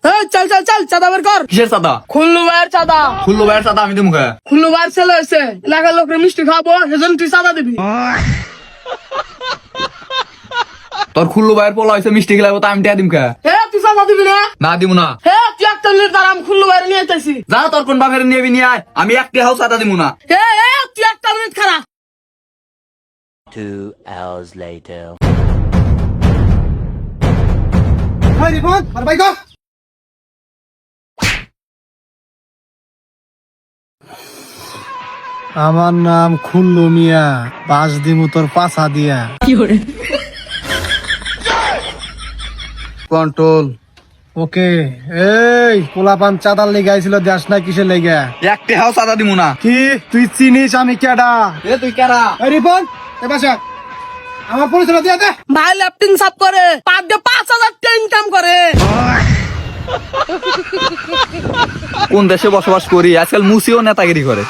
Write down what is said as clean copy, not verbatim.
চল চল চল চাঁদা বের কর। কিসের চাঁদা? খুল্লু ভাইয়ের চাঁদা। খুল্লু ভাইয়ের চাঁদা আমি দেবো। খুল্লু ভাইয়ের ছেলে হয়েছে, এলাকার লোকের মিষ্টি খাবো, সেজন্য তুই চাঁদা দিবি। তোর খুল্লু ভাইয়ের পোলা হয়েছে, মিষ্টি খেলাবো, তা আমি টিয়া দিম কে? তুই চাঁদা দিবি না? না দিব না। তুই একটা মিনিট দাঁড়া, আমি খুল্লু ভাইয়ের নিয়ে আইতেছি। যা তোর কোন বাপের নিয়ে নিয়ে আয়, আমি একটি হাও চাঁদা দিব না। তুই একটা মিনিট খারা। 2 hours later. আমার নাম খুল্লু মিয়া, বাস দিমু তোর পাছা দিয়া। কন্ট্রোল। ওকে। এই পোলাপান চাঁদার লেগে আইছিল, দেশ না কিসের লেগে? একটি হাও চাঁদা দিব না। কি তুই চিনিস আমি কেডা? তুই কেরা? রিপন এবাসা আমার পরিচয় দিয়া দে। ভাই লেফটিং সাপ করে, পার ডে 5,000 টাকা ইনকাম করে। কোন দেশে বসবাস করি, আজকাল মুসিও নেতাগিরি করে।